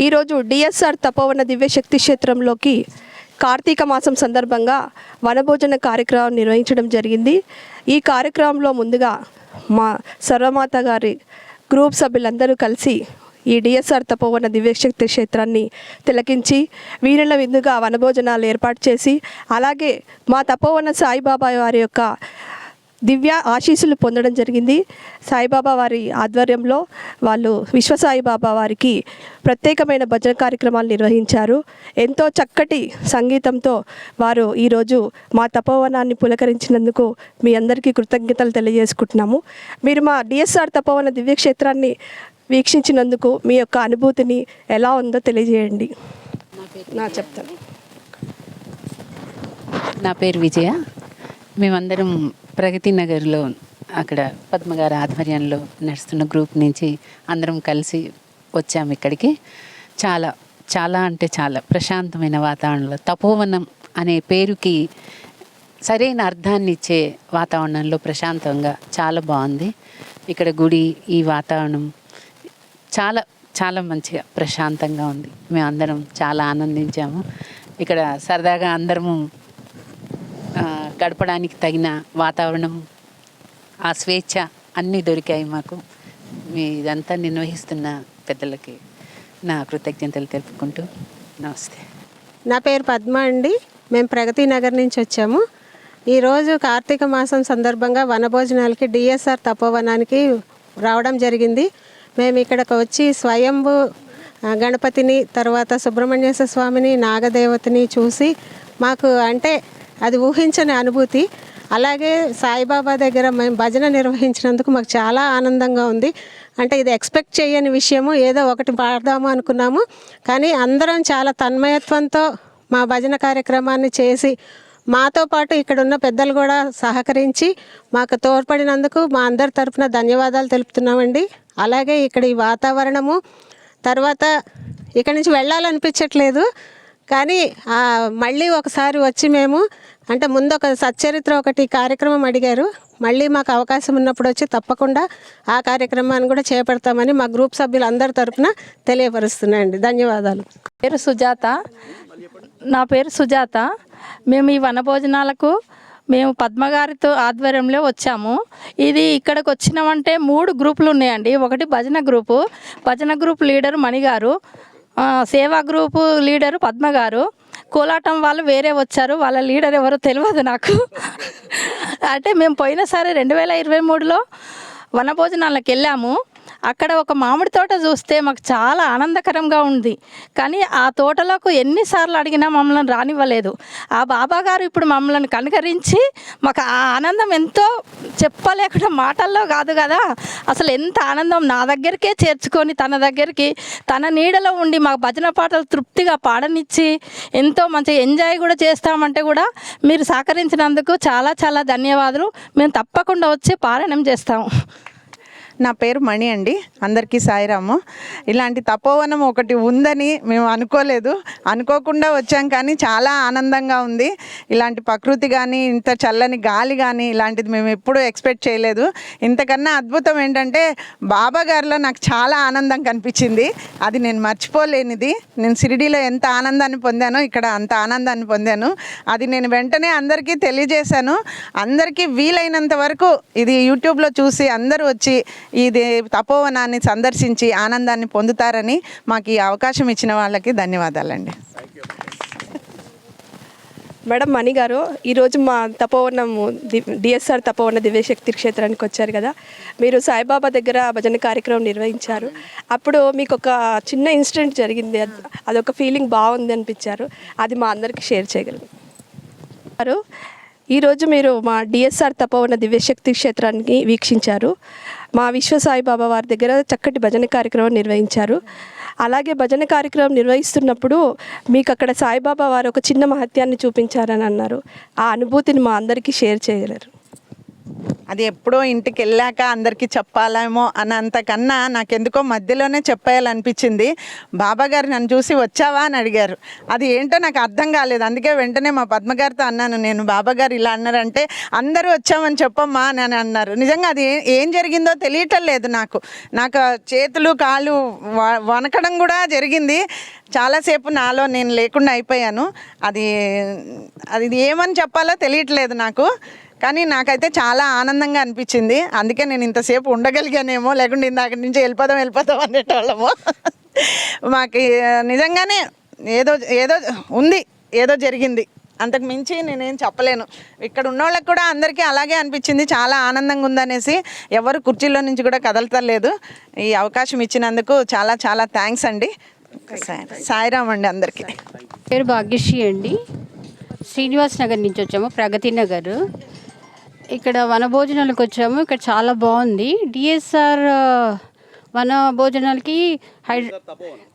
ఈరోజు డిఎస్ఆర్ తపోవన దివ్యశక్తి క్షేత్రంలోకి కార్తీక మాసం సందర్భంగా వనభోజన కార్యక్రమం నిర్వహించడం జరిగింది. ఈ కార్యక్రమంలో ముందుగా మా సర్వమాత గారి గ్రూప్ సభ్యులందరూ కలిసి ఈ డిఎస్ఆర్ తపోవన దివ్యశక్తి క్షేత్రాన్ని తిలకించి వీరుల విందుగా వనభోజనాలు ఏర్పాటు చేసి, అలాగే మా తపోవన సాయిబాబా వారి యొక్క దివ్య ఆశీస్సులు పొందడం జరిగింది. సాయిబాబా వారి ఆధ్వర్యంలో వాళ్ళు విశ్వసాయిబాబా వారికి ప్రత్యేకమైన భజన కార్యక్రమాలు నిర్వహించారు. ఎంతో చక్కటి సంగీతంతో వారు ఈరోజు మా తపోవనాన్ని పులకరించినందుకు మీ అందరికీ కృతజ్ఞతలు తెలియజేసుకుంటున్నాము. మీరు మా డిఎస్ఆర్ తపోవన దివ్యక్షేత్రాన్ని వీక్షించినందుకు మీ యొక్క అనుభూతిని ఎలా ఉందో తెలియజేయండి. చెప్తాను. నా పేరు విజయ. మేమందరం ప్రగతి నగర్లో అక్కడ పద్మగారి ఆధ్వర్యంలో నడుస్తున్న గ్రూప్ నుంచి అందరం కలిసి వచ్చాము ఇక్కడికి. చాలా చాలా అంటే చాలా ప్రశాంతమైన వాతావరణంలో, తపోవనం అనే పేరుకి సరైన అర్థాన్ని ఇచ్చే వాతావరణంలో ప్రశాంతంగా చాలా బాగుంది. ఇక్కడ గుడి, ఈ వాతావరణం చాలా చాలా మంచిగా ప్రశాంతంగా ఉంది. మేమందరం చాలా ఆనందించాము. ఇక్కడ సరదాగా అందరము గడపడానికి తగిన వాతావరణం, ఆ స్వేచ్ఛ అన్నీ దొరికాయి మాకు. ఇదంతా నిర్వహిస్తున్న పెద్దలకి నా కృతజ్ఞతలు తెలుపుకుంటూ నమస్తే. నా పేరు పద్మ అండి. మేము ప్రగతి నగర్ నుంచి వచ్చాము. ఈరోజు కార్తీక మాసం సందర్భంగా వనభోజనాలకి డిఎస్ఆర్ తపోవనానికి రావడం జరిగింది. మేము ఇక్కడికి వచ్చి స్వయంభు గణపతిని, తర్వాత సుబ్రహ్మణ్యేశ్వర స్వామిని, నాగదేవతని చూసి మాకు అంటే అది ఊహించని అనుభూతి. అలాగే సాయిబాబా దగ్గర మేము భజన నిర్వహించినందుకు మాకు చాలా ఆనందంగా ఉంది. అంటే ఇది ఎక్స్పెక్ట్ చేయని విషయము. ఏదో ఒకటి పాడదాము అనుకున్నాము, కానీ అందరం చాలా తన్మయత్వంతో మా భజన కార్యక్రమాన్ని చేసి, మాతో పాటు ఇక్కడ ఉన్న పెద్దలు కూడా సహకరించి మాకు తోడ్పడినందుకు మా అందరి తరఫున ధన్యవాదాలు తెలుపుతున్నామండి. అలాగే ఇక్కడ ఈ వాతావరణము, తర్వాత ఇక్కడి నుంచి వెళ్ళాలనిపించట్లేదు, కానీ మళ్ళీ ఒకసారి వచ్చి మేము అంటే ముందు ఒక సచ్చరిత్ర ఒకటి కార్యక్రమం అడిగారు. మళ్ళీ మాకు అవకాశం ఉన్నప్పుడు వచ్చి తప్పకుండా ఆ కార్యక్రమాన్ని కూడా చేపడతామని మా గ్రూప్ సభ్యులందరి తరఫున తెలియపరుస్తున్నాయండి. ధన్యవాదాలు. నా పేరు సుజాత. మేము ఈ వనభోజనాలకు మేము పద్మగారితో ఆధ్వర్యంలో వచ్చాము. ఇది ఇక్కడికి వచ్చినామంటే 3 గ్రూపులు ఉన్నాయండి. ఒకటి భజన గ్రూప్ లీడరు మణిగారు, సేవా గ్రూపు లీడరు పద్మగారు, కోలాటం వాళ్ళు వేరే వచ్చారు. వాళ్ళ లీడర్ ఎవరో తెలియదు నాకు. అంటే మేము పోయినసారి 2023లో వనభోజనాలకు వెళ్ళాము. అక్కడ ఒక మామిడి తోట చూస్తే మాకు చాలా ఆనందకరంగా ఉంది. కానీ ఆ తోటలోకి ఎన్నిసార్లు అడిగినా మమ్మల్ని రానివ్వలేదు. ఆ బాబా గారు ఇప్పుడు మమ్మల్ని కనుకరించి మాకు ఆ ఆనందం ఎంతో చెప్పలేకుండా మాటల్లో కాదు కదా, అసలు ఎంత ఆనందం. నా దగ్గరికే చేర్చుకొని తన దగ్గరికి తన నీడలో ఉండి మాకు భజన పాటలు తృప్తిగా పాడనిచ్చి ఎంతో మంచిగా ఎంజాయ్ కూడా చేస్తామంటే కూడా మీరు సహకరించినందుకు చాలా చాలా ధన్యవాదాలు. మేము తప్పకుండా వచ్చి పారాయణం చేస్తాము. నా పేరు మణి అండి. అందరికీ సాయిరాము. ఇలాంటి తపోవనం ఒకటి ఉందని మేము అనుకోకుండా వచ్చాం, కానీ చాలా ఆనందంగా ఉంది. ఇలాంటి ప్రకృతి కానీ, ఇంత చల్లని గాలి కానీ ఇలాంటిది మేము ఎప్పుడూ ఎక్స్పెక్ట్ చేయలేదు. ఇంతకన్నా అద్భుతం ఏంటంటే బాబా గారిలో నాకు చాలా ఆనందం కనిపించింది. అది నేను మర్చిపోలేనిది. నేను షిరిడీలో ఎంత ఆనందాన్ని పొందానో ఇక్కడ అంత ఆనందాన్ని పొందాను. అది నేను వెంటనే అందరికీ తెలియజేశాను. అందరికీ వీలైనంత వరకు ఇది యూట్యూబ్లో చూసి అందరూ వచ్చి ఇది తపోవనాన్ని సందర్శించి ఆనందాన్ని పొందుతారని మాకు ఈ అవకాశం ఇచ్చిన వాళ్ళకి ధన్యవాదాలండి. మేడం మణి గారు, ఈరోజు మా తపోవనము డిఎస్ఆర్ తపోవన దివ్యశక్తి క్షేత్రానికి వచ్చారు కదా. మీరు సాయిబాబా దగ్గర భజన కార్యక్రమం నిర్వహించారు. అప్పుడు మీకు ఒక చిన్న ఇన్సిడెంట్ జరిగింది, అదొక ఫీలింగ్ బాగుంది అనిపించారు. అది మా అందరికీ షేర్ చేయగలరు. ఈరోజు మీరు మా డిఎస్ఆర్ తపోవన దివ్యశక్తి క్షేత్రానికి వీక్షించారు. మా విశ్వసాయిబాబా వారి దగ్గర చక్కటి భజన కార్యక్రమం నిర్వహించారు. అలాగే భజన కార్యక్రమం నిర్వహిస్తున్నప్పుడు మీకు అక్కడ సాయిబాబా వారు ఒక చిన్న మహత్యాన్ని చూపించారని అన్నారు. ఆ అనుభూతిని మా అందరికీ షేర్ చేయగలరు. అది ఎప్పుడో ఇంటికి వెళ్ళాక అందరికీ చెప్పాలేమో అన్నంతకన్నా నాకెందుకో మధ్యలోనే చెప్పేయాలనిపించింది. బాబా గారు నన్ను చూసి వచ్చావా అని అడిగారు. అది ఏంటో నాకు అర్థం కాలేదు. అందుకే వెంటనే మా పద్మగారితో అన్నాను, నేను బాబా గారు ఇలా అన్నారంటే అందరూ వచ్చామని చెప్పమ్మా అని అన్నారు. నిజంగా అది ఏం జరిగిందో తెలియటం లేదు నాకు. చేతులు కాళ్ళు వణకడం కూడా జరిగింది. చాలాసేపు నాలో నేను లేకుండా అయిపోయాను. అది ఏమని చెప్పాలో తెలియట్లేదు నాకు. కానీ నాకైతే చాలా ఆనందంగా అనిపించింది. అందుకే నేను ఇంతసేపు ఉండగలిగానేమో, లేకుంటే ఇందాక నుంచి వెళ్ళిపోదాం అనేటోళ్ళము. మాకు నిజంగానే ఏదో ఉంది, ఏదో జరిగింది. అంతకు మించి నేనేం చెప్పలేను. ఇక్కడ ఉన్న వాళ్ళకి కూడా అందరికీ అలాగే అనిపించింది, చాలా ఆనందంగా ఉందనేసి. ఎవరు కుర్చీలో నుంచి కూడా కదలతలేదు. ఈ అవకాశం ఇచ్చినందుకు చాలా చాలా థ్యాంక్స్ అండి. సాయిరామ్ అండి అందరికీ. పేరు భాగ్యశ్రీ అండి. శ్రీనివాస్ నగర్ నుంచి వచ్చాము, ప్రగతి నగర్. ఇక్కడ వనభోజనాలకు వచ్చాము. ఇక్కడ చాలా బాగుంది. డిఎస్ఆర్ వన భోజనాలకి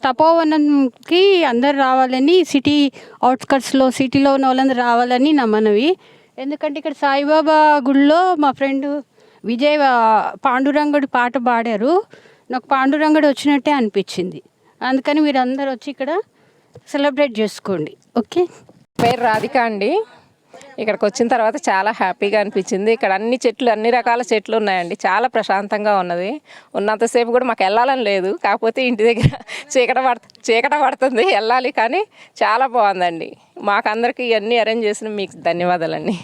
తపోవనంకి అందరు రావాలని, సిటీ అవుట్స్కట్స్లో సిటీలో ఉన్న వాళ్ళందరూ రావాలని నా మనవి. ఎందుకంటే ఇక్కడ సాయిబాబా గుడిలో మా ఫ్రెండ్ విజయ్ పాండురంగడు పాట పాడారు. నాకు పాండురంగడు వచ్చినట్టే అనిపించింది. అందుకని మీరు అందరు వచ్చి ఇక్కడ సెలబ్రేట్ చేసుకోండి. ఓకే. పేరు రాధిక అండి. ఇక్కడికి వచ్చిన తర్వాత చాలా హ్యాపీగా అనిపించింది. ఇక్కడ అన్ని రకాల చెట్లు ఉన్నాయండి. చాలా ప్రశాంతంగా ఉన్నది. ఉన్నంతసేపు కూడా మాకు వెళ్ళాలని లేదు. కాకపోతే ఇంటి దగ్గర చీకట పడుతుంది, వెళ్ళాలి. కానీ చాలా బాగుందండి. మాకు అందరికీ ఇవన్నీ అరేంజ్ చేసిన మీకు ధన్యవాదాలండి.